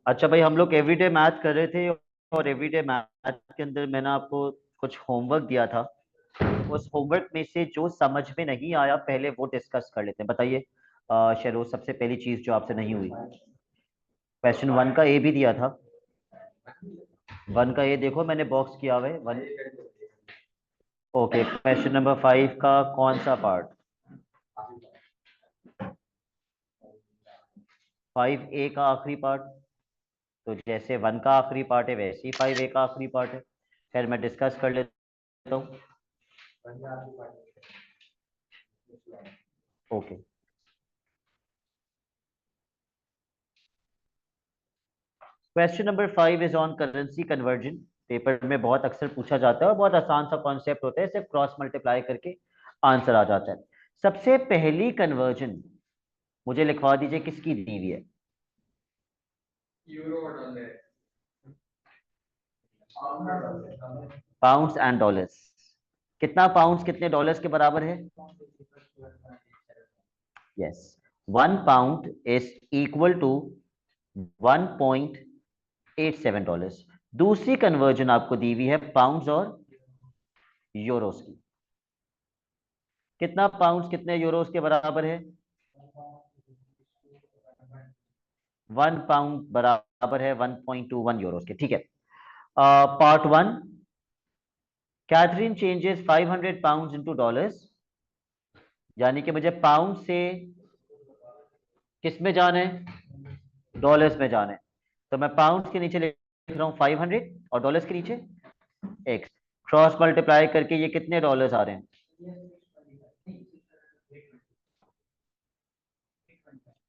अच्छा भाई, हम लोग एवरीडे मैथ कर रहे थे और एवरीडे मैथ के अंदर मैंने आपको कुछ होमवर्क दिया था। उस होमवर्क में से जो समझ में नहीं आया पहले वो डिस्कस कर लेते हैं। बताइए शेरोज, सबसे पहली चीज जो आपसे नहीं हुई। क्वेश्चन वन का ए भी दिया था। वन का ए देखो, मैंने बॉक्स किया हुआ है one. Okay, question number five का कौन सा पार्ट? फाइव ए का आखिरी पार्ट। तो जैसे वन का आखिरी पार्ट है वैसे ही फाइव ए का आखिरी पार्ट है। खैर मैं डिस्कस कर लेता हूँ। Okay, question number five is on currency conversion. Paper में बहुत अक्सर पूछा जाता है और बहुत आसान सा कॉन्सेप्ट होता है, सिर्फ क्रॉस मल्टीप्लाई करके आंसर आ जाता है। सबसे पहली कन्वर्जन मुझे लिखवा दीजिए, किसकी दी हुई है? Pounds and dollars. कितना पाउंड्स कितने डॉलर्स के बराबर है? Yes, one pound is equal to 1.87 dollars. दूसरी कन्वर्जन आपको दी हुई है पाउंड्स और यूरोस की। कितना पाउंड्स कितने यूरोस के बराबर है? वन पाउंड बराबर है 1.21 यूरोस के। ठीक है। Part one, Catherine changes 500 pound into dollars. यानी कि मुझे पाउंड से किस में जाना है? डॉलर्स में जाना है। तो मैं पाउंड के नीचे लिख रहा हूँ 500 और डॉलर्स के नीचे एक्स। क्रॉस मल्टीप्लाई करके ये कितने डॉलर्स आ रहे हैं?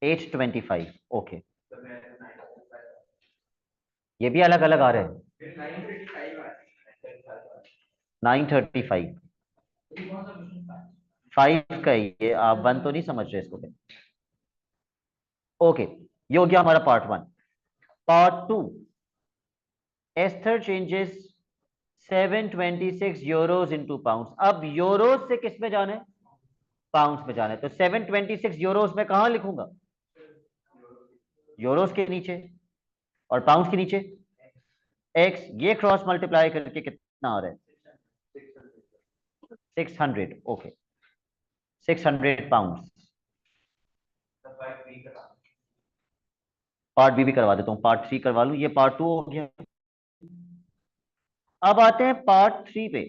825। ओके, ये भी अलग अलग आ रहे हैं। 935। फाइव का ही ये, आप वन तो नहीं समझ रहे इसको। ओके, ये हो गया हमारा part one. Part two, Esther changes 726 euros into pounds. अब यूरोज से किस में जाना है? पाउंड्स में जाना है। तो 726 यूरोज में कहां लिखूंगा? यूरोज के नीचे। और पाउंड्स के नीचे एक्स। ये क्रॉस मल्टीप्लाई करके कितना आ रहा है? 600। Okay, 600 pounds. पार्ट बी भी करवा देता हूँ, पार्ट थ्री करवा लूँ, ये पार्ट टू हो गया। अब आते हैं पार्ट थ्री पे।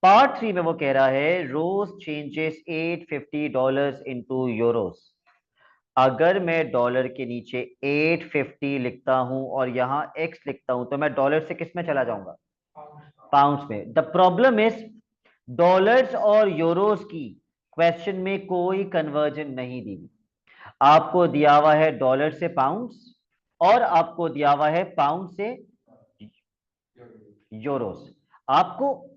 पार्ट थ्री में वो कह रहा है रोज चेंजेस $850 इनटू यूरोस। अगर मैं डॉलर के नीचे 850 लिखता हूं और यहां एक्स लिखता हूं तो मैं डॉलर से किस में चला जाऊंगा? पाउंड्स में। द प्रॉब्लम इज डॉलर्स और यूरोस की क्वेश्चन में कोई कन्वर्जन नहीं दी। आपको दिया हुआ है डॉलर से पाउंड्स और आपको दिया हुआ है पाउंड से यूरोस। आपको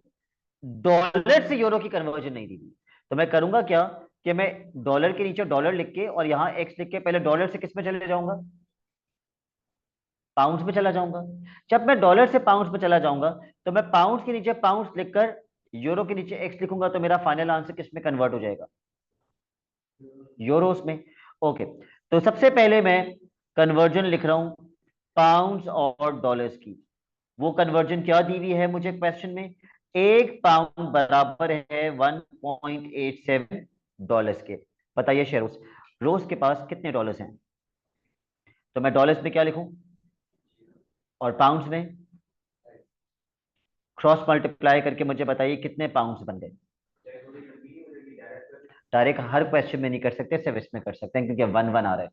डॉलर से यूरो की कन्वर्जन नहीं दी थी। तो मैं करूंगा क्या कि मैं डॉलर के नीचे डॉलर लिख के और यहां एक्स लिख के पहले डॉलर से किस में चले जाऊंगा? पाउंड्स में चला जाऊंगा। जब मैं डॉलर से पाउंड्स में चला जाऊंगा तो मैं पाउंड्स के नीचे पाउंड्स लिखकर यूरो के नीचे एक्स लिखूंगा तो मेरा फाइनल आंसर किस में कन्वर्ट हो जाएगा? यूरोस में। ओके, तो सबसे पहले मैं कन्वर्जन लिख रहा हूं पाउंड्स और डॉलर्स की। वो कन्वर्जन क्या दी हुई है मुझे क्वेश्चन में? एक पाउंड बराबर है 1.87 डॉलर्स के। बताइए शेरोस, रोज के पास कितने डॉलर्स हैं? तो मैं डॉलर्स में क्या लिखूं और पाउंड्स में क्रॉस मल्टीप्लाई करके मुझे बताइए कितने पाउंड्स बन गए? डायरेक्ट हर क्वेश्चन में नहीं कर सकते, सिर्फ इसमें कर सकते हैं क्योंकि वन वन आ रहा है।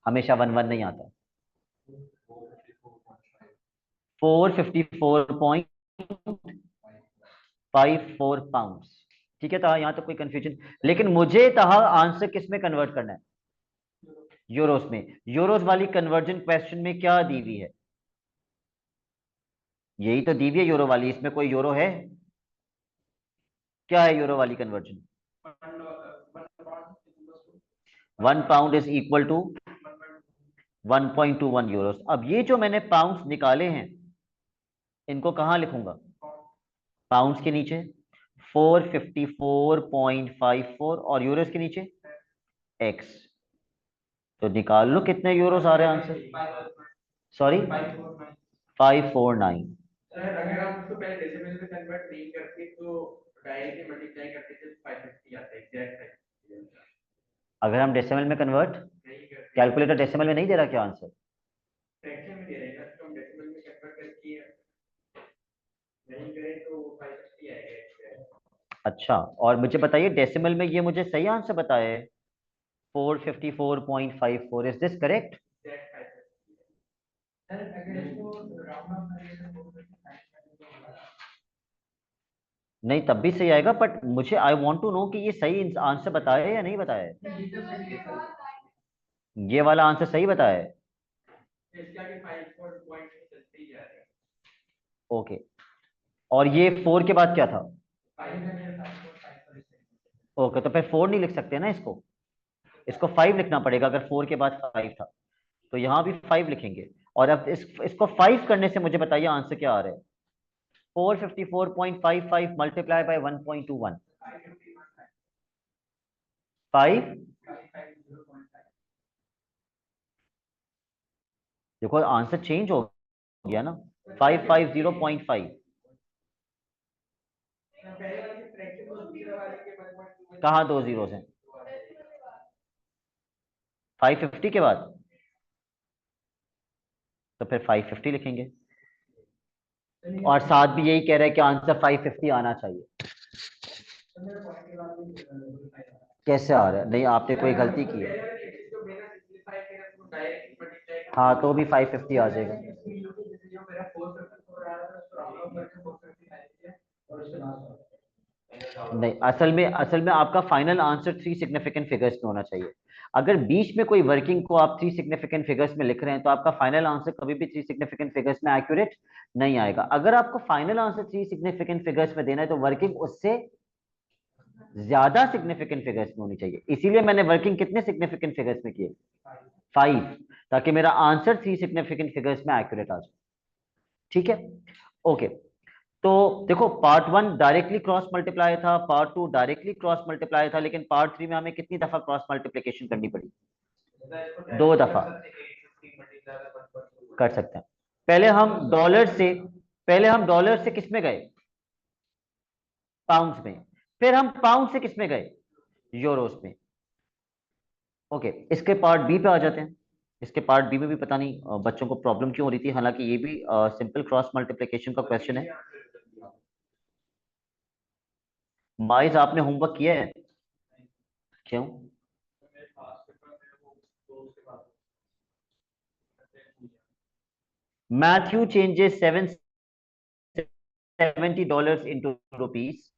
हमेशा वन वन नहीं आता। 454.54 पाउंड। ठीक है, तो यहाँ तो कोई कंफ्यूजन, लेकिन मुझे तो आंसर किस में कन्वर्ट करना है? यूरोस में। यूरोस वाली कन्वर्जन क्वेश्चन में क्या दी हुई है? यही तो दी हुई है यूरो वाली, इसमें कोई यूरो है? क्या है यूरो वाली conversion? 1 pound is equal to 1.21 euros. अब ये जो मैंने पाउंड्स निकाले हैं इनको कहां लिखूंगा? पाउंड्स के नीचे 454.54 और यूरोस के नीचे एक्स। तो निकाल लो कितने यूरोस आ रहे हैं आंसर। सॉरी 549। अगर हम उसको पहले डेसिमल में कन्वर्ट नहीं करते तो डायरेक्टली मल्टीप्लाई करते थे 550 आता है एग्जैक्ट। अगर हम डेसिमल में कन्वर्ट, कैलकुलेटर डेसिमल में नहीं दे रहा क्या आंसर? फ्रैक्शन में दे रहे हैं ना, तो हम डेसिमल में कन्वर्ट करके नहीं करें तो 550 आएगा। अच्छा, और मुझे बताइए डेसिमल में ये मुझे सही आंसर बताया है 454.54, इज दिस करेक्ट? सर अगर इसको राउंड ऑफ करें तो 455 नहीं तब भी सही आएगा, बट मुझे आई वांट टू नो कि ये सही आंसर बताया है या नहीं बताया है। ये वाला आंसर सही बताया है? इसके आगे 5 पॉइंट चलते ही जा रहे हैं। ओके, और ये 4 के बाद क्या था? 5 ओके, तो फिर 4 नहीं लिख सकते ना इसको, इसको 5 लिखना पड़ेगा अगर 4 के बाद 5 था। तो यहाँ भी 5 लिखेंगे। और अब इसको 5 करने से मुझे बताइए आंसर क्या आ रहा है। 454.55 मल्टीप्लाई बाय 1.21, 5। देखो आंसर चेंज हो गया ना, 550.5। कहाँ 2 जीरो हैं? 550 के बाद तो फिर 550 लिखेंगे। और साथ भी यही कह रहा है कि आंसर 550 आना चाहिए। कैसे आ रहा है? नहीं, आपने कोई गलती की है। हाँ तो भी 550 आ जाएगा। नहीं, असल में आपका फाइनल आंसर 3 सिग्निफिकेंट फिगर्स में होना चाहिए। अगर बीच में कोई वर्किंग को आप 3 सिग्निफिकेंट फिगर्स में लिख रहे हैं तो आपका फाइनल आंसर कभी भी 3 सिग्निफिकेंट फिगर्स में एक्यूरेट नहीं आएगा। अगर आपको फाइनल आंसर 3 सिग्निफिकेंट फिगर्स में देना है तो वर्किंग उससे ज्यादा सिग्निफिकेंट फिगर्स में होनी चाहिए। इसीलिए मैंने वर्किंग कितने सिग्निफिकेंट फिगर्स में किए? 5, ताकि मेरा आंसर 3 सिग्निफिकेंट फिगर्स में एक्यूरेट आ जाए। ठीक है, ओके। तो देखो पार्ट 1 डायरेक्टली क्रॉस मल्टीप्लाई था, पार्ट 2 डायरेक्टली क्रॉस मल्टीप्लाई था, लेकिन पार्ट 3 में हमें कितनी दफा क्रॉस मल्टीप्लिकेशन करनी पड़ी? 2 दफा कर सकते हैं। पहले हम डॉलर से किस में गए? पाउंड्स में। फिर हम पाउंड से किस में गए? यूरोस में। ओके, इसके पार्ट बी पे आ जाते हैं। इसके पार्ट बी में भी पता नहीं बच्चों को प्रॉब्लम क्यों हो रही थी, हालांकि ये भी सिंपल क्रॉस मल्टीप्लिकेशन का क्वेश्चन है। माइज आपने होमवर्क किया है? क्यों? Matthew changes $770 into rupees.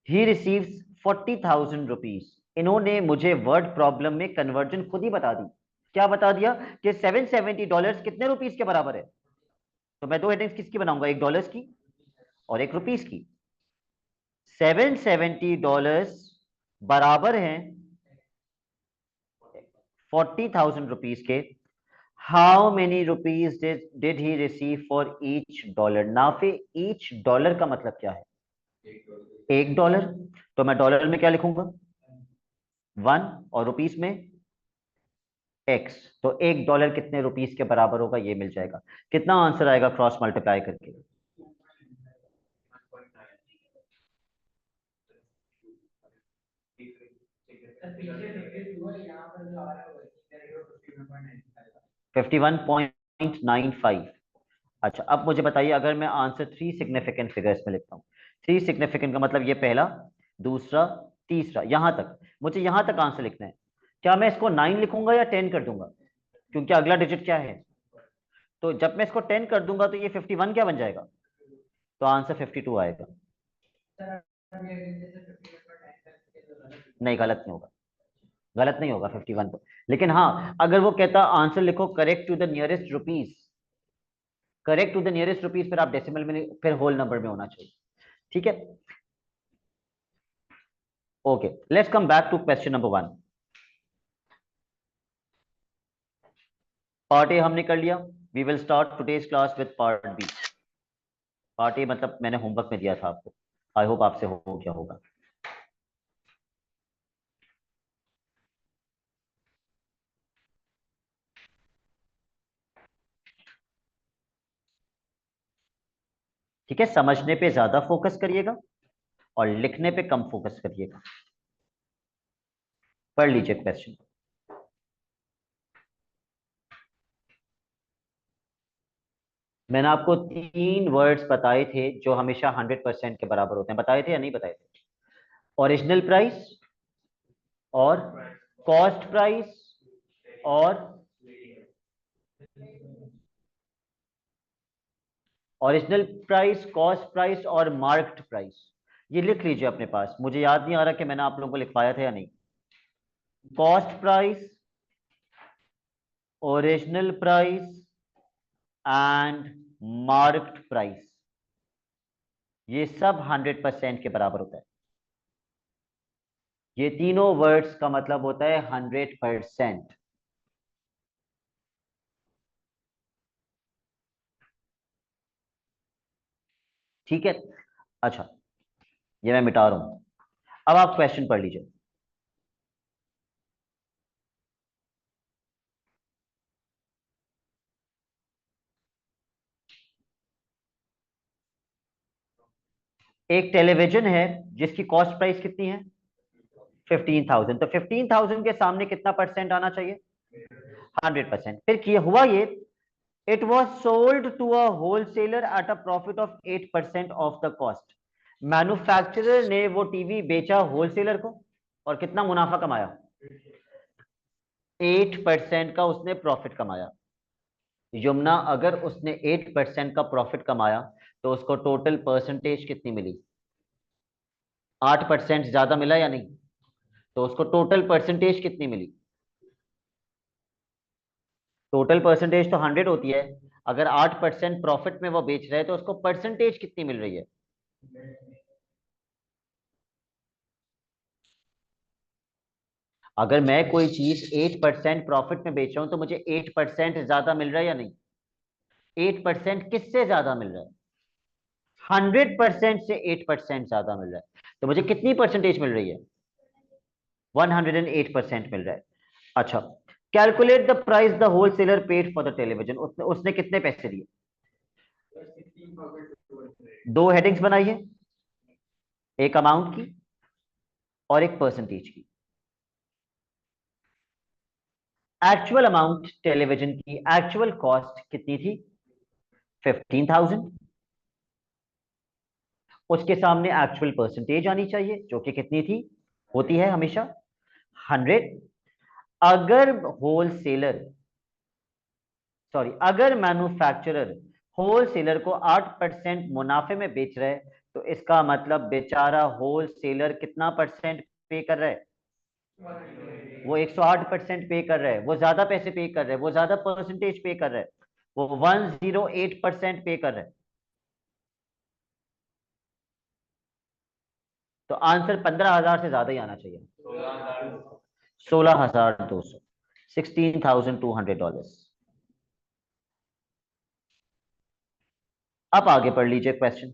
He receives 40,000 rupees. इन्होंने मुझे वर्ड प्रॉब्लम में कन्वर्जन खुद ही बता दी। क्या बता दिया? कि $770 कितने रुपीस के बराबर है? तो मैं 2 हेडिंग्स किसकी बनाऊंगा, एक डॉलर्स की और एक रुपीस की। $770 बराबर हैं 40,000 रुपीस के। How many rupees did he receive for each dollar? Nafe each dollar का मतलब क्या है? $1। तो मैं डॉलर में क्या लिखूंगा? 1, और रुपीस में एक्स। तो $1 कितने रुपीस के बराबर होगा ये मिल जाएगा। कितना आंसर आएगा क्रॉस मल्टीप्लाई करके? $51.95। अच्छा, अब मुझे बताइए अगर मैं आंसर 3 सिग्निफिकेंट फिगर्स में लिखता हूँ। 3 सिग्निफिकेंट का मतलब ये पहला, दूसरा, तीसरा, यहां तक। मुझे यहां तक आंसर लिखना है। क्या मैं इसको 9 लिखूंगा या 10 कर दूंगा? क्योंकि अगला डिजिट क्या है। तो जब मैं इसको 10 कर दूंगा तो ये 51 क्या बन जाएगा? तो आंसर 52 आएगा। नहीं, गलत नहीं होगा। गलत नहीं होगा 51 तो। लेकिन हाँ, अगर वो कहता आंसर लिखो correct to the nearest rupees, correct to the nearest rupees, फिर आप डेसिमल में फिर होल नंबर में होना चाहिए। ठीक है, okay. Let's come back to question number 1। Part A हमने कर लिया। We will start today's class with part B. Part A मतलब मैंने होमवर्क में दिया था आपको, आई होप आपसे हो गया होगा। ठीक है, समझने पे ज्यादा फोकस करिएगा और लिखने पे कम फोकस करिएगा। पढ़ लीजिए क्वेश्चन। मैंने आपको 3 वर्ड्स बताए थे जो हमेशा 100% के बराबर होते हैं, बताए थे या नहीं बताए थे? ओरिजिनल प्राइस और कॉस्ट प्राइस और ओरिजिनल प्राइस, कॉस्ट प्राइस और मार्क्ड प्राइस। ये लिख लीजिए अपने पास, मुझे याद नहीं आ रहा कि मैंने आप लोगों को लिखवाया था या नहीं। Cost price, original price and marked price, ये सब 100% के बराबर होता है। ये तीनों वर्ड्स का मतलब होता है 100%। ठीक है, अच्छा, ये मैं मिटा रहा हूं। अब आप क्वेश्चन पढ़ लीजिए। एक टेलीविजन है जिसकी कॉस्ट प्राइस कितनी है? 15,000। तो 15,000 के सामने कितना परसेंट आना चाहिए? 100%। फिर किया हुआ ये, it was sold to a wholesaler at a profit of 8% of the cost. Manufacturer ने वो टीवी बेचा होलसेलर को और कितना मुनाफा कमाया? 8% का उसने प्रॉफिट कमाया। यमुना, अगर उसने 8% का प्रॉफिट कमाया तो उसको टोटल परसेंटेज कितनी मिली? 8% ज्यादा मिला या नहीं? तो उसको टोटल परसेंटेज कितनी मिली? टोटल परसेंटेज तो 100 होती है। अगर 8% प्रॉफिट में वो बेच रहे हैं तो उसको परसेंटेज कितनी मिल रही है? अगर मैं कोई चीज 8% प्रॉफिट में बेच रहा हूं तो मुझे 8% ज्यादा मिल रहा है या नहीं? 8% किससे ज्यादा मिल रहा है? 100% से 8% ज्यादा मिल रहा है। तो मुझे कितनी परसेंटेज मिल रही है? 108% मिल रहा है। अच्छा, calculate the price the wholesaler paid for the television. उसने उसने कितने पैसे दिए? 2 हेडिंग्स बनाइए, एक अमाउंट की और एक परसेंटेज की। एक्चुअल अमाउंट टेलीविजन की, एक्चुअल कॉस्ट कितनी थी? 15,000। उसके सामने एक्चुअल परसेंटेज आनी चाहिए जो कि कितनी थी? होती है हमेशा 100। अगर होलसेलर, सॉरी, अगर मैन्युफैक्चरर होलसेलर को 8% मुनाफे में बेच रहा है तो इसका मतलब बेचारा होलसेलर कितना परसेंट पे कर रहा है? वो 108% पे कर रहा है, वो ज्यादा पैसे पे कर रहा है, वो ज्यादा परसेंटेज पे कर रहा है, वो 108% पे कर रहा है। तो आंसर 15,000 से ज्यादा ही आना चाहिए। 16,200, $16,200। अब आगे पढ़ लीजिए क्वेश्चन।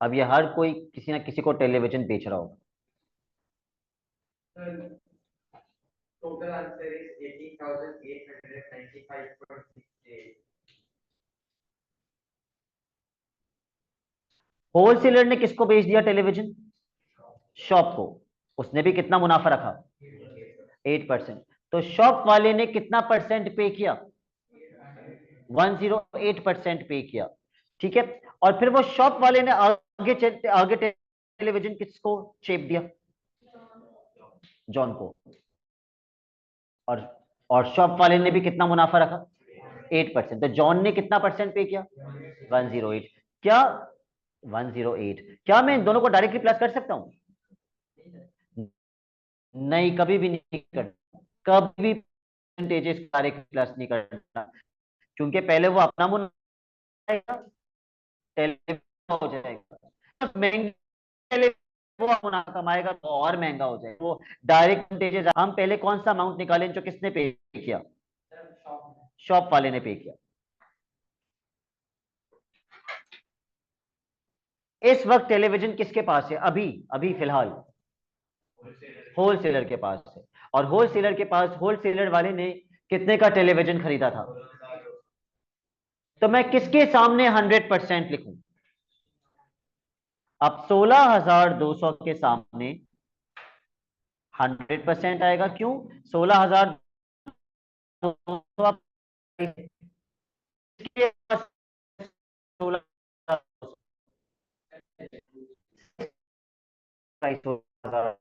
अब ये हर कोई किसी ना किसी को टेलीविजन बेच रहा होगा। Total answer is 18,895.68. होलसेलर ने किसको बेच दिया टेलीविजन? शॉप को। उसने भी कितना मुनाफा रखा? 8%। तो शॉप वाले ने कितना परसेंट पे किया? 108% पे किया। ठीक है, और फिर वो शॉप वाले ने आगे टेलीविजन किसको चेप दिया? जॉन को। और और शॉप वाले ने भी कितना मुनाफा रखा? 8%। तो जॉन ने कितना परसेंट पे किया? 108। क्या 108? क्या मैं इन दोनों को डायरेक्टली प्लस कर सकता हूं? नहीं, कभी भी नहीं करना, कभी भी परसेंटेजेस डायरेक्टली प्लस नहीं करना, क्योंकि पहले वो अपना मुनाफा हो जाएगा, महंगे पहले वो मुनाफा कमाएगा तो और महंगा हो जाएगा। वो डायरेक्ट परसेंटेजेस, हम पहले कौन सा अमाउंट निकालें जो किसने पे किया? शॉप वाले ने पे किया। इस वक्त टेलीविजन किसके पास है? अभी अभी फिलहाल होलसेलर के पास है। और होलसेलर के पास, होलसेलर वाले ने कितने का टेलीविजन खरीदा था? तो मैं किसके सामने 100% लिखूं? अब 16,200 के सामने 100% आएगा। क्यों? 16,200 16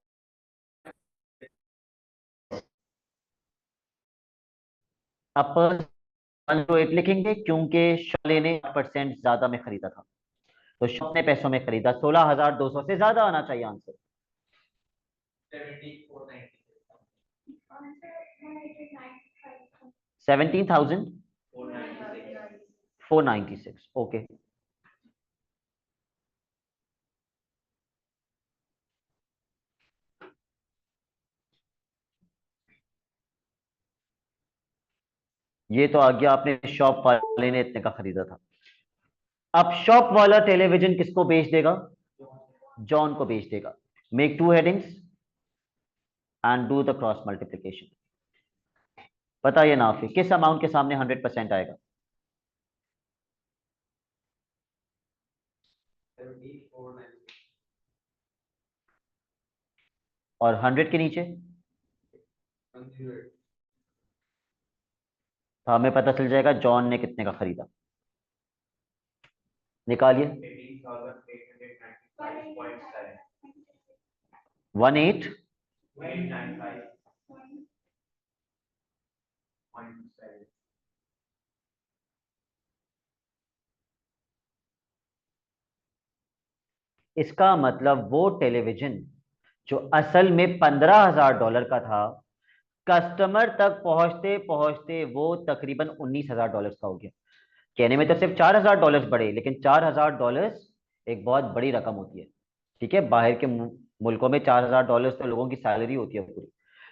अब 108 लिखेंगे क्योंकि शॉले ने 8% ज्यादा में खरीदा था, तो शॉप ने पैसों में खरीदा। 16,200 से ज्यादा आना चाहिए आंसर। 17,496। ओके। ये तो आ गया, आपने शॉप वाले ने इतने का खरीदा था। अब शॉप वाला टेलीविजन किसको बेच देगा? जॉन को बेच देगा। Make two headings and do the cross multiplication. बताइए ना, फिर किस अमाउंट के सामने 100% आएगा? 17,496। और 100 के नीचे? तो हमें पता चल जाएगा जॉन ने कितने का खरीदा। निकालिए। 18,895.7। इसका मतलब वो टेलीविजन जो असल में $15,000 का था, कस्टमर तक पहुंचते पहुंचते वो तकरीबन $19,000 का हो गया। कहने में तो सिर्फ $4,000 बढ़े, लेकिन $4,000 एक बहुत बड़ी रकम होती है। ठीक है, बाहर के मुल्कों में $4,000 तो लोगों की सैलरी होती है पूरी।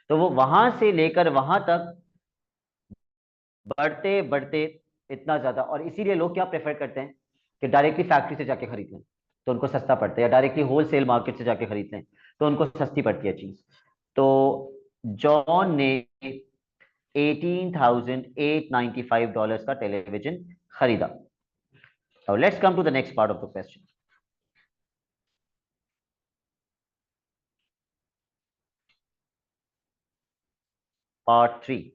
तो वो वहां से लेकर वहां तक बढ़ते बढ़ते इतना ज्यादा, और इसीलिए लोग क्या प्रेफर करते हैं कि डायरेक्टली फैक्ट्री से जाके खरीद लें तो उनको सस्ता पड़ता है, या डायरेक्टली होलसेल मार्केट से जाके खरीद लें तो उनको सस्ती पड़ती है चीज। तो जॉन ने $18,895 का टेलीविजन खरीदा। Now let's come to the next part of the question. Part 3.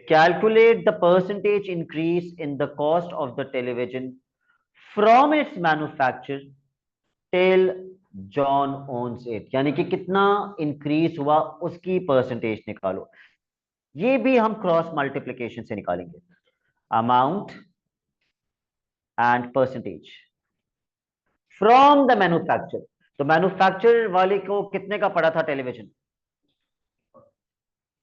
Calculate the percentage increase in the cost of the television from its manufacture till John owns it। यानी कि कितना इंक्रीज हुआ उसकी percentage निकालो। ये भी हम क्रॉस मल्टीप्लिकेशन से निकालेंगे। Amount and percentage from the manufacture. तो मैन्युफैक्चर वाले को कितने का पड़ा था टेलीविजन?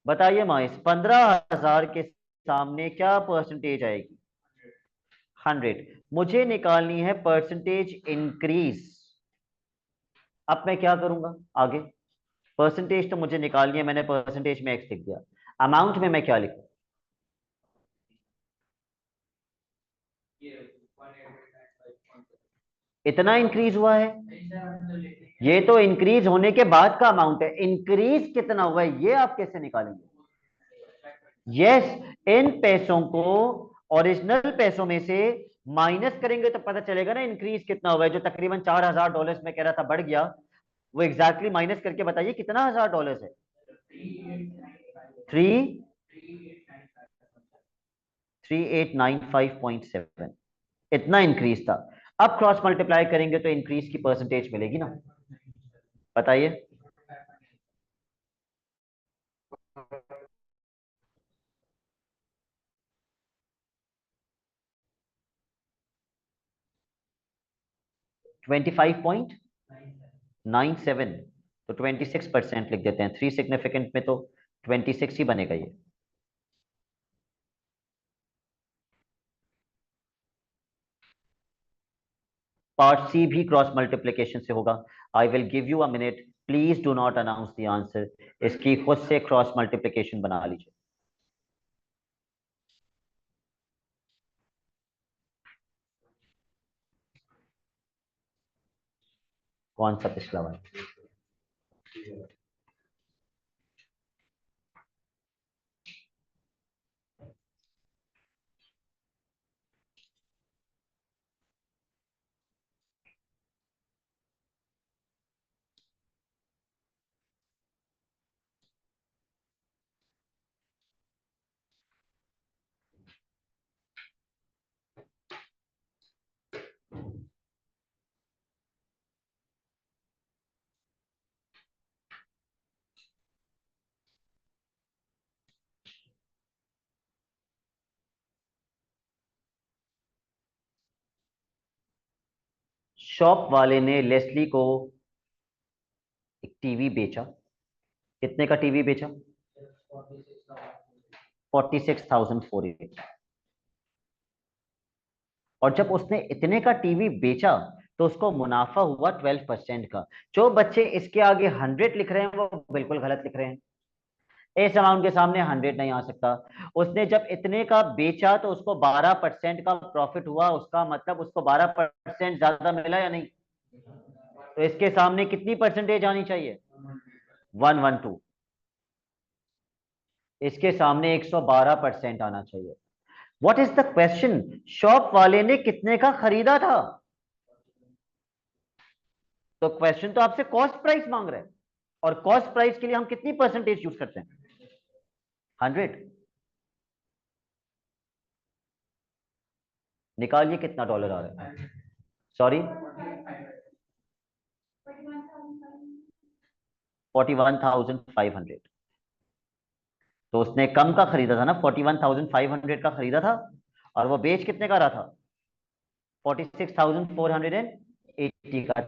बताइए माइस, 15,000 के सामने क्या परसेंटेज आएगी? 100। मुझे निकालनी है परसेंटेज इंक्रीज। अब मैं क्या करूंगा आगे? परसेंटेज तो मुझे निकालनी है, मैंने परसेंटेज में एक्स लिख दिया। अमाउंट में मैं क्या लिखूं? इतना इंक्रीज हुआ है, ये तो इंक्रीज होने के बाद का अमाउंट है। इंक्रीज कितना हुआ है ये आप कैसे निकालेंगे? यस, इन पैसों को ओरिजिनल पैसों में से माइनस करेंगे तो पता चलेगा ना इंक्रीज कितना हुआ है। जो तकरीबन $4,000 में कह रहा था बढ़ गया, वो एग्जैक्टली माइनस करके बताइए कितना $1,000 है। 3895.7, इतना इंक्रीज था। अब क्रॉस मल्टीप्लाई करेंगे तो इंक्रीज की परसेंटेज मिलेगी ना? बताइए। 25.97, तो 26% लिख देते हैं। 3 सिग्निफिकेंट में तो 26 ही बनेगा ये। पार्ट सी भी क्रॉस मल्टीप्लिकेशन से होगा। I will give you a minute, please do not announce the answer. इसकी खुद से क्रॉस मल्टीप्लिकेशन बना लीजिए। कौन सा पिछला वाला? शॉप वाले ने लेस्ली को एक टीवी बेचा। कितने का टीवी बेचा? 46,480। और जब उसने इतने का टीवी बेचा तो उसको मुनाफा हुआ 12% का। जो बच्चे इसके आगे 100 लिख रहे हैं वो बिल्कुल गलत लिख रहे हैं। इस अमाउंट के सामने 100 नहीं आ सकता। उसने जब इतने का बेचा तो उसको 12% का प्रॉफिट हुआ, उसका मतलब उसको 12% ज्यादा मिला या नहीं? तो इसके सामने कितनी परसेंटेज आनी चाहिए? 112। इसके सामने 112% आना चाहिए। What is the question? Shop वाले ने कितने का खरीदा था? तो क्वेश्चन तो आपसे कॉस्ट प्राइस मांग रहे हैं, और कॉस्ट प्राइस के लिए हम कितनी परसेंटेज यूज करते हैं? 100। निकालिए कितना डॉलर आ रहा है। सॉरी, 41,500। तो उसने कम का खरीदा था ना, 41,500 का खरीदा था, और वो बेच कितने का रहा था? 46,480 का।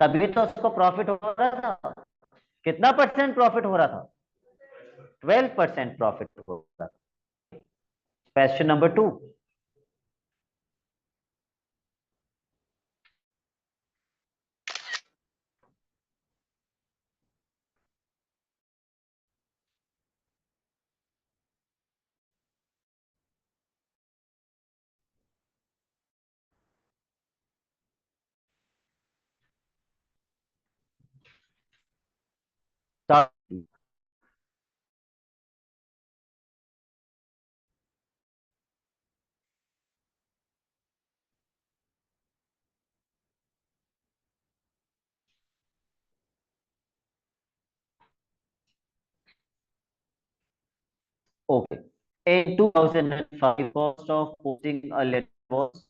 तभी तो उसको प्रॉफिट हो रहा था। कितना परसेंट प्रॉफिट हो रहा था? 12% प्रॉफिट हो रहा था। Question number 2। Okay. In 2005, cost of posting a letter was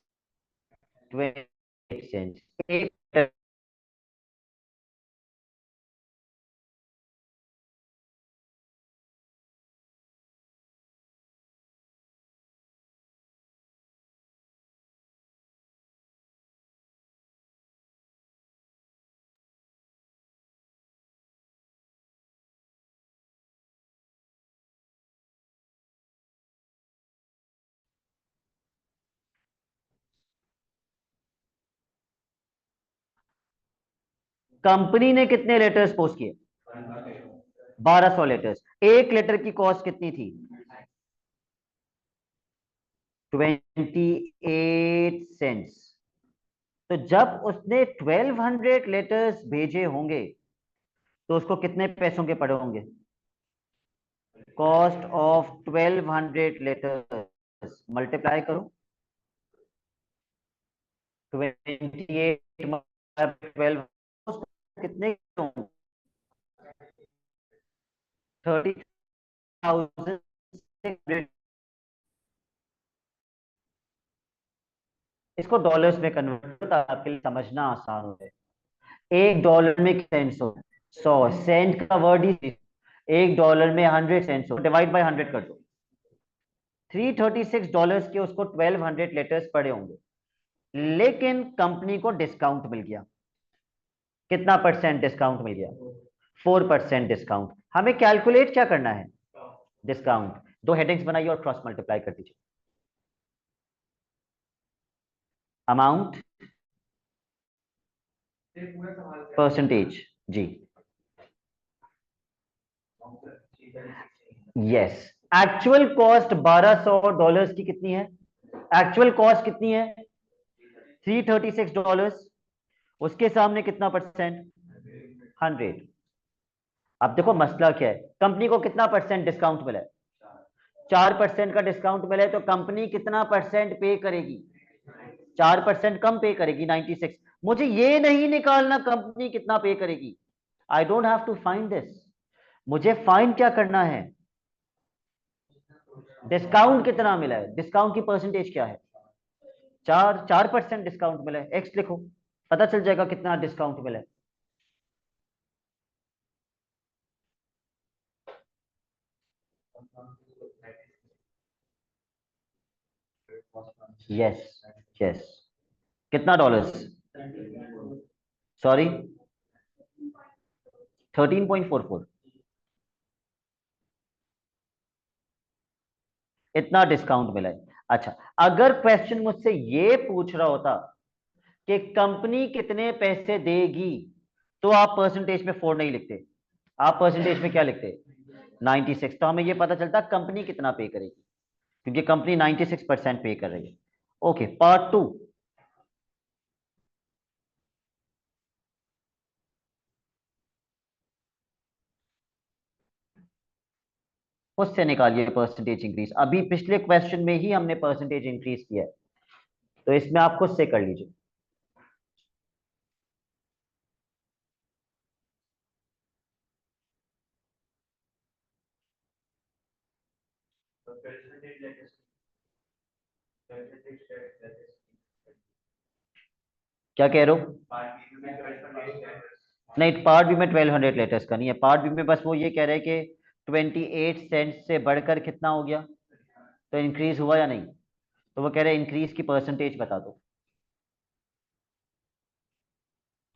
28 cents. एक letter कंपनी ने कितने लेटर्स पोस्ट किए? 1200 लेटर्स। एक लेटर की कॉस्ट कितनी थी? 28 सेंट्स। तो जब उसने 1200 लेटर्स भेजे होंगे तो उसको कितने पैसों के पड़े होंगे? कॉस्ट ऑफ 1200 लेटर्स मल्टीप्लाई करो। 28 कितने? 30,600। इसको डॉलर्स में कन्वर्ट तो आपके लिए समझना आसान हो जाए। एक डॉलर में सेंट्स हो? 100 सेंट का वर्ड ही। एक डॉलर में 100 सेंट्स हो, डिवाइड बाय 100 कर दो। $336 के उसको 1200 लेटर्स पड़े होंगे। लेकिन कंपनी को डिस्काउंट मिल गया। कितना परसेंट डिस्काउंट मिल गया? 4% डिस्काउंट। हमें कैलकुलेट क्या करना है? डिस्काउंट। दो हेडिंग्स बनाइए और क्रॉस मल्टीप्लाई कर दीजिए। Amount, percentage. जी, यस। एक्चुअल कॉस्ट $1200 की कितनी है? एक्चुअल कॉस्ट कितनी है? $336। उसके सामने कितना परसेंट? 100। अब देखो मसला क्या है, कंपनी को कितना परसेंट डिस्काउंट मिला है? 4% का डिस्काउंट मिला है, तो कंपनी कितना परसेंट पे करेगी? 4% कम पे करेगी, 96। मुझे ये नहीं निकालना कंपनी कितना पे करेगी। I don't have to find this. मुझे फाइंड क्या करना है? डिस्काउंट कितना मिला है, डिस्काउंट की परसेंटेज क्या है? 4% डिस्काउंट मिला है, एक्स लिखो, पता चल जाएगा कितना डिस्काउंट मिला है। Yes, yes. कितना डॉलर्स? सॉरी, 13.44। इतना डिस्काउंट मिला है। अच्छा, अगर क्वेश्चन मुझसे ये पूछ रहा होता कि कंपनी कितने पैसे देगी, तो आप परसेंटेज में 4 नहीं लिखते, आप परसेंटेज में क्या लिखते? 96। तो हमें ये पता चलता कंपनी कितना पे करेगी, क्योंकि कंपनी 96% पे कर रही है। Okay, part two. उससे निकालिए परसेंटेज इंक्रीज। अभी पिछले क्वेश्चन में ही हमने परसेंटेज इंक्रीज किया है, तो इसमें आप खुद से कर लीजिए। तो परसेंटेज लेटेस्ट परसेंटेज लेटेस्ट क्या कह रहे हो? पार्ट बी में 12 लेटेस्ट। नहीं, पार्ट बी में 1200 लेटर्स का नहीं है। पार्ट बी में बस वो ये कह रहे हैं कि 28 सेंट से बढ़कर कितना हो गया, तो इंक्रीज हुआ या नहीं। तो वो कह रहे हैं इंक्रीज की परसेंटेज बता दो।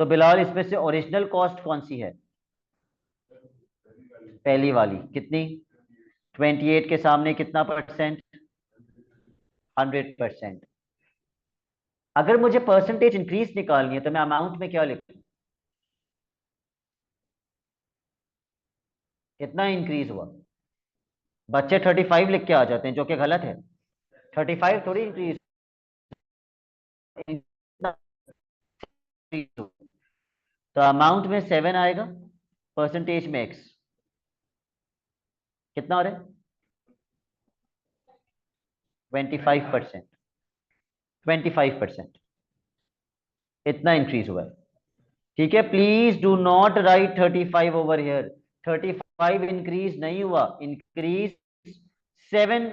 तो बिलाल, इसमें से ओरिजिनल कॉस्ट कौन सी है? पहली वाली कितनी? 28 के सामने कितना परसेंट? 100%। अगर मुझे परसेंटेज इंक्रीज निकालनी है तो मैं अमाउंट में क्या लिखूं? कितना इंक्रीज हुआ? बच्चे 35 लिख के आ जाते हैं, जो कि गलत है। 35 थोड़ी इंक्रीज। तो अमाउंट में 7 आएगा, परसेंटेज में एक्स। कितना हो रहा है? 25%। 25%। इतना इंक्रीज हुआ है। ठीक है, please do not right 35 over here. 35 increase नहीं हुआ, इंक्रीज 7।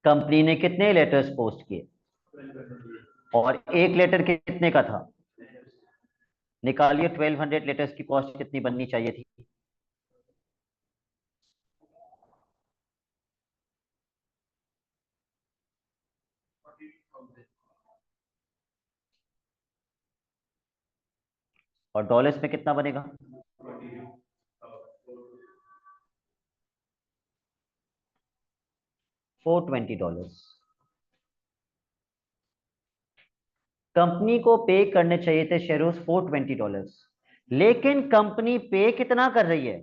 कंपनी ने कितने लेटर्स पोस्ट किए, और एक लेटर कितने का था? निकालिए 1200 लेटर्स की कॉस्ट कितनी बननी चाहिए थी। और डॉलर्स में कितना बनेगा? 420 डॉलर्स। कंपनी को पे करने चाहिए थे शेयर्स 420 डॉलर्स, लेकिन कंपनी पे कितना कर रही है?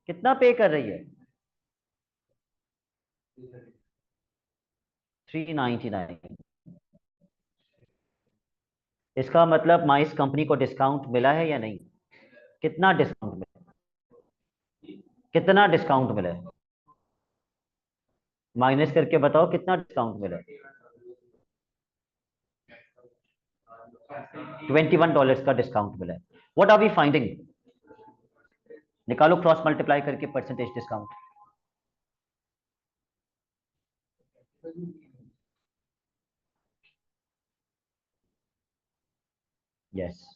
कितना पे कर रही है? 399। इसका मतलब माइस कंपनी को डिस्काउंट मिला है या नहीं? कितना डिस्काउंट मिला? कितना डिस्काउंट मिला है? माइनस करके बताओ कितना डिस्काउंट मिला है। 21 डॉलर्स का डिस्काउंट मिला है। What are we finding? निकालो क्रॉस मल्टीप्लाई करके परसेंटेज डिस्काउंट। यस।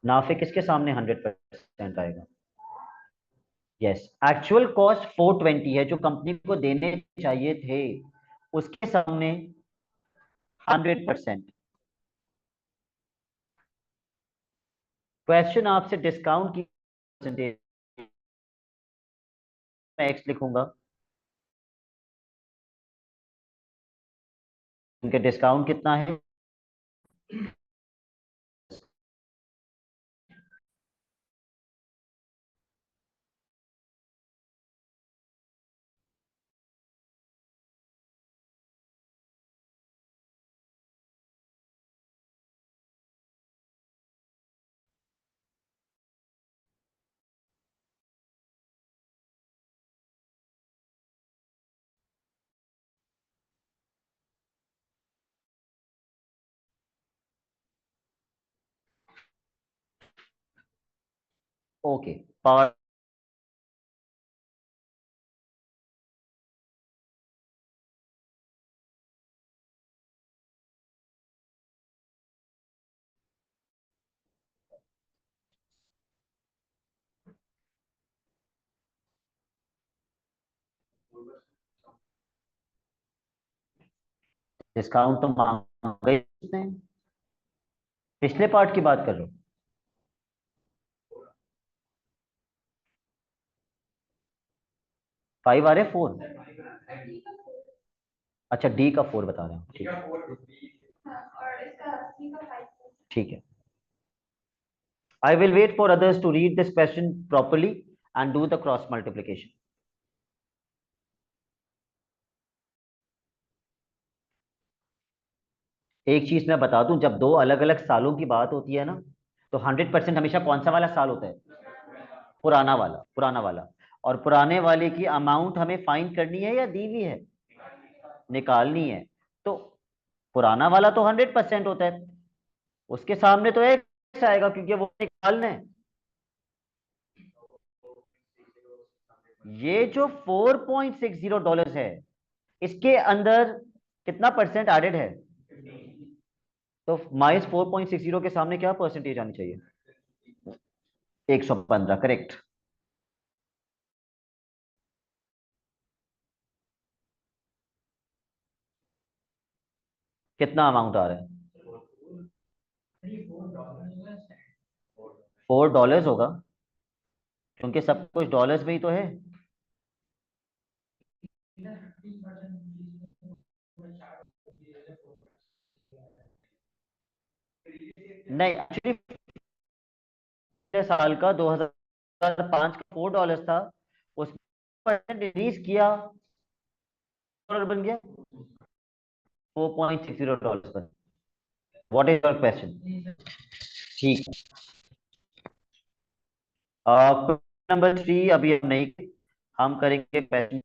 नाफे किसके सामने 100% आएगा? यस, एक्चुअल कॉस्ट 420 है जो कंपनी को देने चाहिए थे, उसके सामने 100%। क्वेश्चन आपसे डिस्काउंट की परसेंटेज, मैं एक्स लिखूंगा, उनके डिस्काउंट कितना है? ओके, पार्ट डिस्काउंट तो मांगा ही उसने, पिछले पार्ट की बात कर रहा हूँ। 5 आ रहे 4? अच्छा, डी का 4 बता रहे हैं, ठीक है। ठीक है, I will wait for others to read this question properly and do the cross multiplication. एक चीज मैं बता दूं, जब दो अलग अलग सालों की बात होती है ना, तो 100% हमेशा कौन सा वाला साल होता है? पुराना वाला, पुराना वाला। और पुराने वाले की अमाउंट हमें फाइंड करनी है या दी हुई है? निकालनी है। तो पुराना वाला तो 100% होता है, उसके सामने तो एक्स आएगा क्योंकि वो निकालना है। ये जो $4.60 है, इसके अंदर कितना परसेंट एडेड है? तो -4.60 के सामने क्या परसेंटेज आनी चाहिए? 115, करेक्ट। कितना अमाउंट आ रहा है? $4 होगा, क्योंकि सब कुछ डॉलर्स में ही तो है। नहीं, एक्चुअली साल का 2005 का $4 था, उसमें परसेंट रिलीज किया, डॉलर बन गया $4.60 पर। What is your question? ठीक है, नंबर 3 अभी हम नहीं, हम करेंगे क्वेश्चन।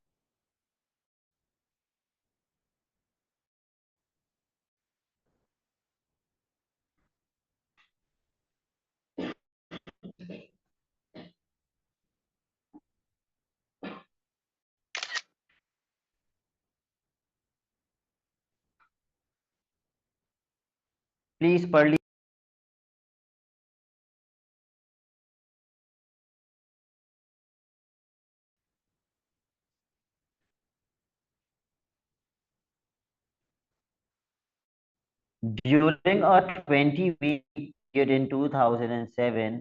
प्लीज पढ़ ली। During a 20-week period in 2007,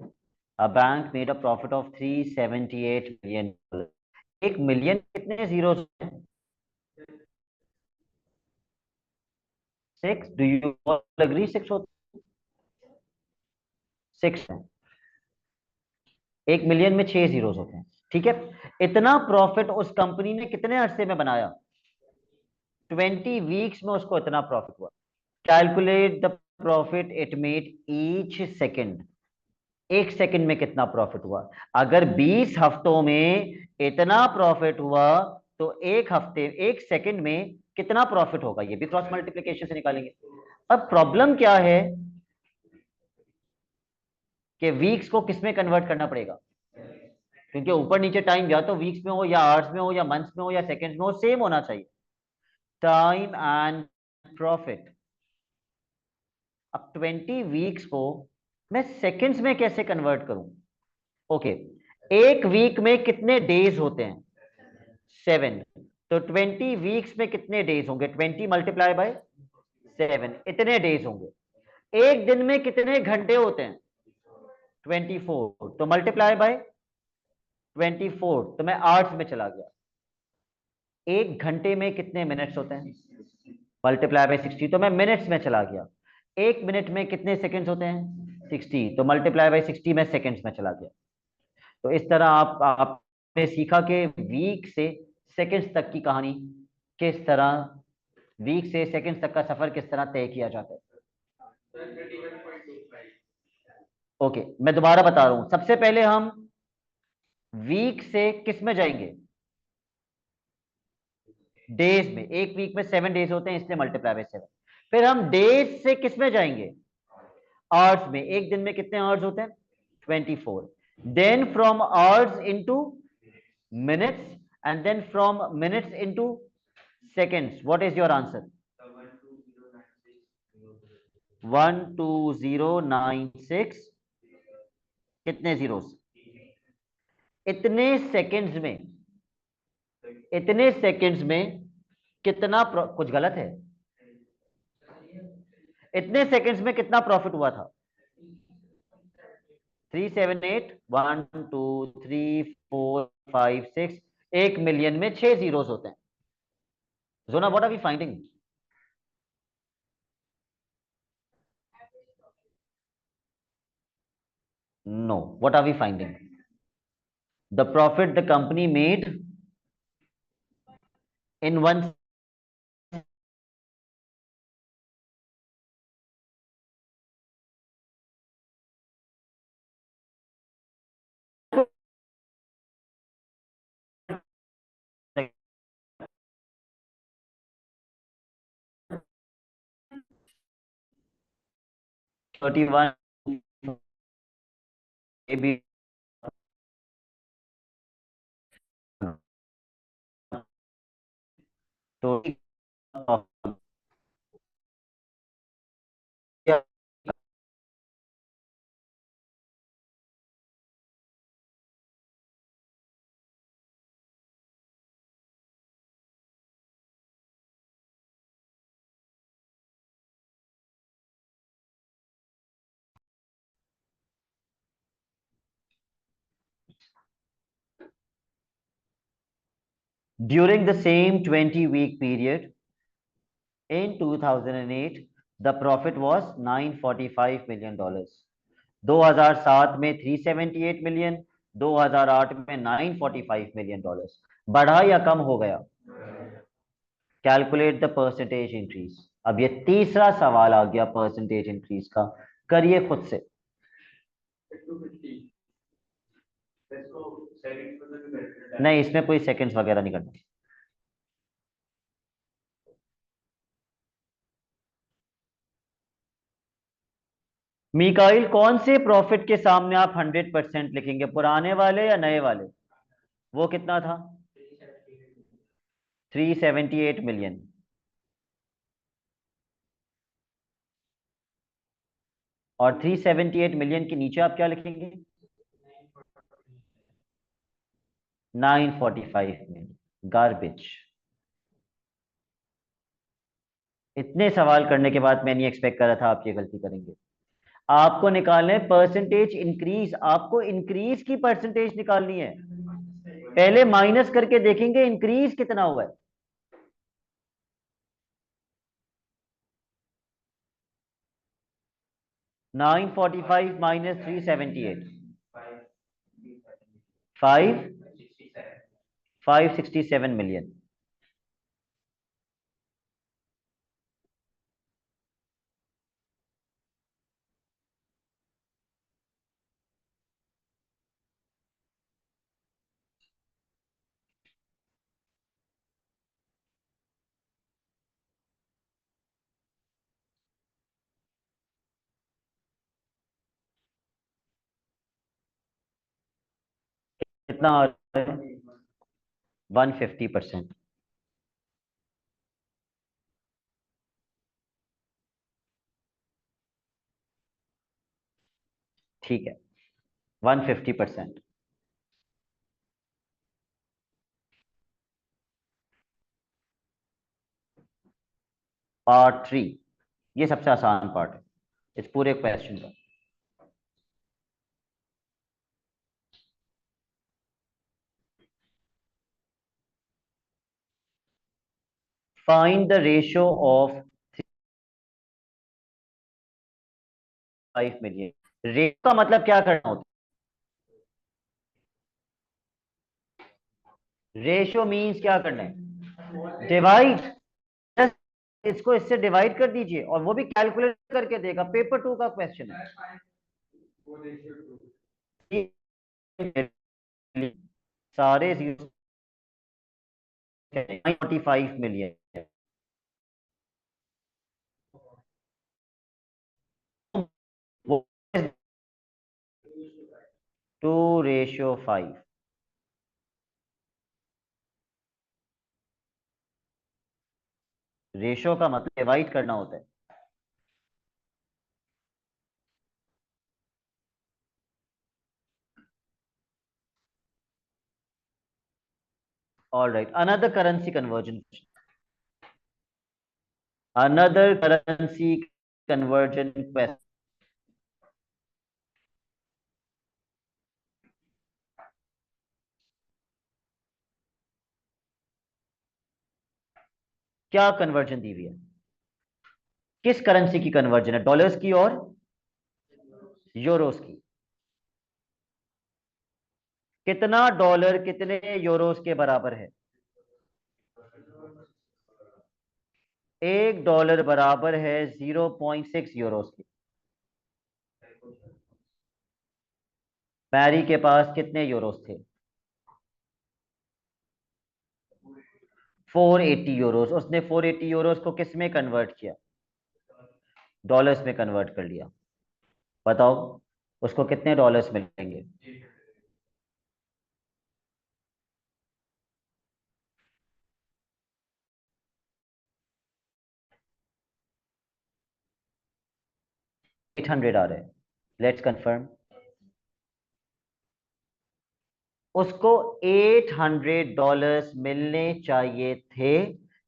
a bank made a profit of $378 million. 1 million कितने जीरो हैं? 6, डू यू अग्री? 6 होता, 6 है। 1 मिलियन में 6 जीरोस होते हैं, ठीक है। इतना प्रॉफिट उस कंपनी ने कितने अरसे में बनाया? 20 वीक्स में उसको इतना प्रॉफिट हुआ। Calculate the profit it made each second. 1 second में कितना प्रॉफिट हुआ? अगर 20 हफ्तों में इतना प्रॉफिट हुआ, तो 1 हफ्ते 1 सेकंड में कितना प्रॉफिट होगा? ये भी क्रॉस मल्टीप्लिकेशन से निकालेंगे। अब प्रॉब्लम क्या है कि वीक्स को किस में कन्वर्ट करना पड़ेगा, क्योंकि ऊपर नीचे टाइम या तो वीक्स में हो या आवर्स में हो या मंथ्स में हो या सेकंड्स में हो, सेम होना चाहिए। Time and profit. अब 20 वीक्स को मैं सेकंड्स में कैसे कन्वर्ट करूं? ओके, एक वीक में कितने डेज होते हैं? 7। तो 20 वीक्स में कितने डेज होंगे? 20 मल्टीप्लाई बाय 7, इतने डेज होंगे। एक दिन में कितने घंटे होते हैं? 24, तो मल्टीप्लाई बाय 24, तो मैं आवर्स में चला गया। एक घंटे में कितने मिनट्स होते हैं? मल्टीप्लाई बाय 60, तो मैं मिनट्स में चला गया। एक मिनट में कितने सेकंड्स होते हैं? 60, तो मल्टीप्लाई बाय 60 में सेकंड्स में चला गया। तो इस तरह आपने सीखा कि वीक से सेकंड्स तक की कहानी किस तरह, वीक से सेकंड्स तक का सफर किस तरह तय किया जाता है। ओके, मैं दोबारा बता रहा हूं। सबसे पहले हम वीक से किस में जाएंगे? डेज में। एक वीक में 7 डेज होते हैं, इसलिए मल्टीप्लाई बाय 7। फिर हम डेज से किस में जाएंगे? आवर्स में। एक दिन में कितने आवर्स होते हैं? 24। then from hours into minutes, and then from minutes into seconds. What is your answer? 12096 कितने जीरोस? इतने सेकंड्स में, इतने सेकंड्स में कितना कुछ गलत है? इतने सेकंड्स में कितना प्रॉफिट हुआ था? 378 1 2 3 4 5 6, 1 मिलियन में 6 जीरोस होते हैं. जोना, what are we finding? No, what are we finding? The profit the company made in one 31 maybe. तो during the same 20-week period in 2008, the profit was $945 million. 2007 में 378 मिलियन, 2008 में 945 million dollars. बढ़ा या कम हो गया? Calculate the percentage increase. अब ये तीसरा सवाल आ गया परसेंटेज इंक्रीज का. करिए खुद से. 250 इसको सेकंड्स में भी कैलकुलेट नहीं, इसमें कोई सेकंड्स वगैरह नहीं करना. मिकाइल, कौन से प्रॉफिट के सामने आप 100% लिखेंगे, पुराने वाले या नए वाले? वो कितना था? 378 मिलियन. और 378 मिलियन के नीचे आप क्या लिखेंगे? 945 मिलियन. गार्बेज. इतने सवाल करने के बाद मैं नहीं एक्सपेक्ट कर रहा था आप ये गलती करेंगे. आपको निकालना है परसेंटेज इंक्रीज. आपको इंक्रीज की परसेंटेज निकालनी है. पहले माइनस करके देखेंगे इंक्रीज कितना हुआ है. $945 माइनस 378, 567 मिलियन. कितना आ रहा है? 150%. ठीक है, 150%. पार्ट 3, ये सबसे आसान पार्ट है इस पूरे क्वेश्चन का. Find the ratio of 5 million. Ratio का मतलब क्या करना होता है? रेशियो मींस क्या करना है? डिवाइड. इसको इससे डिवाइड कर दीजिए और वो भी कैलकुलेट करके देगा. पेपर 2 का क्वेश्चन है. वो रेशियो 2 सारे 45 मिलियन. वो 2:5। रेशो का मतलब डिवाइड करना होता है। All right, another currency conversion, another currency conversion question. क्या कन्वर्जन दी हुई है? किस करेंसी की कन्वर्जन है? डॉलर्स की और यूरोस की। कितना डॉलर कितने यूरोस के बराबर है? $1 बराबर है 0.6 यूरोस की। मैरी के पास कितने यूरोस थे? 480 यूरोस। उसने 480 यूरोस को किस में कन्वर्ट किया? डॉलर्स में कन्वर्ट कर लिया। बताओ उसको कितने डॉलर्स मिलेंगे? 800 आ रहे हैं। Let's confirm. उसको $800 मिलने चाहिए थे,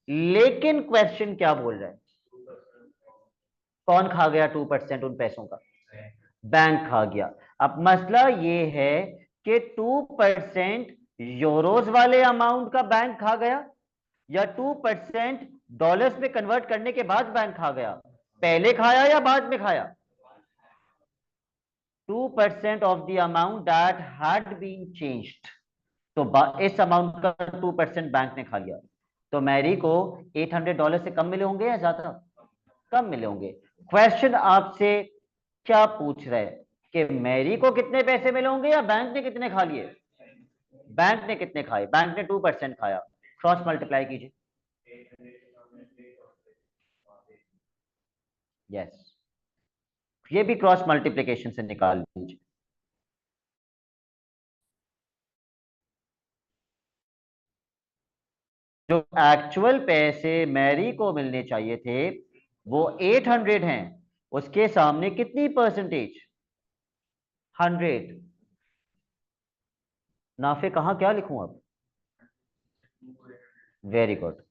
लेकिन क्वेश्चन क्या बोल रहा है? कौन खा गया 2% उन पैसों का? बैंक खा गया। अब मसला ये है कि 2% यूरोज वाले अमाउंट का बैंक खा गया या 2% डॉलर्स में कन्वर्ट करने के बाद बैंक खा गया? पहले खाया या बाद में खाया? 2% of the amount that had been changed. तो इस अमाउंट का 2% बैंक ने खा लिया। तो मैरी को $800 से कम मिले होंगे या ज्यादा? कम मिले होंगे। क्वेश्चन आपसे क्या पूछ रहा है कि मैरी को कितने पैसे मिले होंगे या बैंक ने कितने खा लिए? बैंक ने कितने खाए? बैंक ने 2% खाया। क्रॉस मल्टीप्लाई कीजिए। यस, ये भी क्रॉस मल्टीप्लिकेशन से निकाल लीजिए। जो एक्चुअल पैसे मैरी को मिलने चाहिए थे वो 800 हैं। उसके सामने कितनी परसेंटेज? 100। नाफे कहां क्या लिखूं अब? Very good.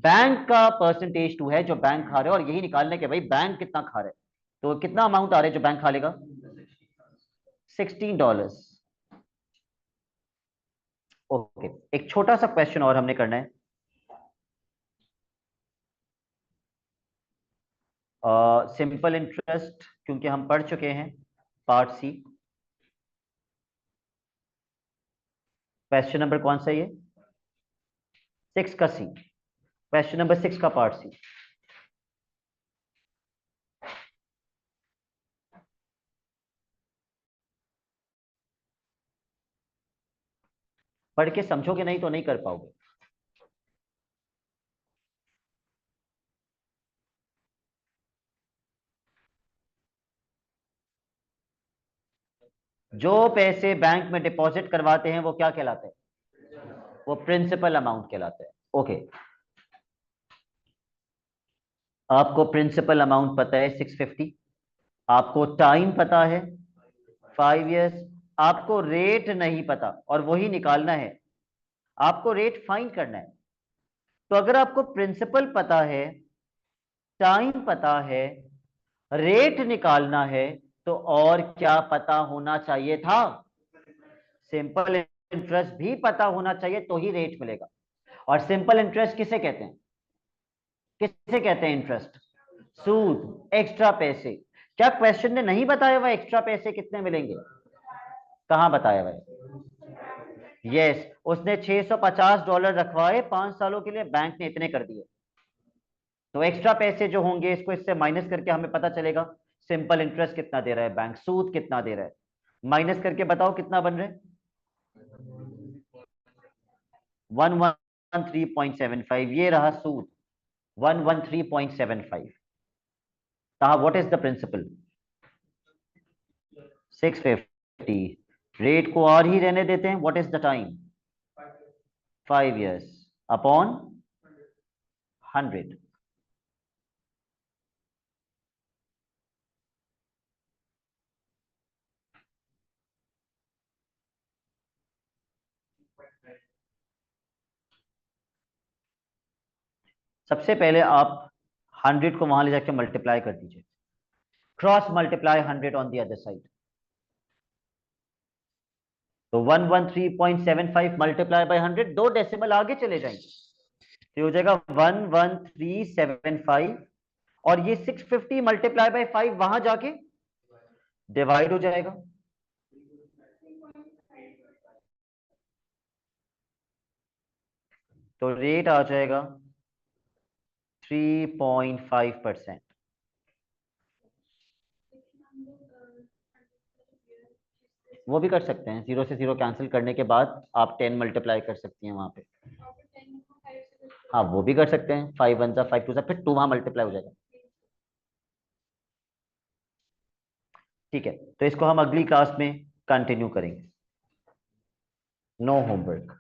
बैंक का परसेंटेज 2 है जो बैंक खा रहे हो, और यही निकालने के भाई बैंक कितना खा रहे हैं। तो कितना अमाउंट आ रहा है जो बैंक खा लेगा? $16। ओके, एक छोटा सा क्वेश्चन और हमने करना है। सिंपल इंटरेस्ट, क्योंकि हम पढ़ चुके हैं पार्ट सी। क्वेश्चन नंबर कौन सा ये? 6 का सी। क्वेश्चन नंबर 6 का पार्ट सी। पढ़ के समझोगे नहीं तो नहीं कर पाओगे। जो पैसे बैंक में डिपॉजिट करवाते हैं वो क्या कहलाते हैं? वो प्रिंसिपल अमाउंट कहलाते हैं। ओके, आपको प्रिंसिपल अमाउंट पता है 650। आपको टाइम पता है 5 years। आपको रेट नहीं पता और वही निकालना है। आपको रेट फाइंड करना है। तो अगर आपको प्रिंसिपल पता है, टाइम पता है, रेट निकालना है, तो और क्या पता होना चाहिए था? सिंपल इंटरेस्ट भी पता होना चाहिए तो ही रेट मिलेगा। और सिंपल इंटरेस्ट किसे कहते हैं? किसे कहते हैं इंटरेस्ट? सूद, एक्स्ट्रा पैसे। क्या क्वेश्चन ने नहीं बताया हुआ एक्स्ट्रा पैसे कितने मिलेंगे? कहां बताया हुआ है? यस, उसने $650 रखवाए 5 सालों के लिए, बैंक ने इतने कर दिए। तो एक्स्ट्रा पैसे जो होंगे इसको इससे माइनस करके हमें पता चलेगा सिंपल इंटरेस्ट कितना दे रहा है बैंक, सूद कितना दे रहा है। माइनस करके बताओ कितना बन रहा है? 113.75। ये रहा सूद, 113.75। कहा what is the principal? 650 rate को आर ही रहने देते हैं. What is the time? 5 years upon 100. सबसे पहले आप 100 को वहां ले जाके मल्टीप्लाई कर दीजिए. Cross multiply 100 on the other side. तो 113.75 मल्टीप्लाई बाय 100, 2 डेसिमल आगे चले जाएंगे तो हो जाएगा 11375. और ये 650 मल्टीप्लाई बाय 5 वहां जाके डिवाइड हो जाएगा. तो रेट आ जाएगा 3.5%. वो भी कर सकते हैं. 0 से 0 कैंसिल करने के बाद आप 10 मल्टीप्लाई कर सकती हैं वहां पे. हाँ वो भी कर सकते हैं. 5 1 5 2 फिर 2 वहां मल्टीप्लाई हो जाएगा. ठीक है, तो इसको हम अगली क्लास में कंटिन्यू करेंगे. No homework.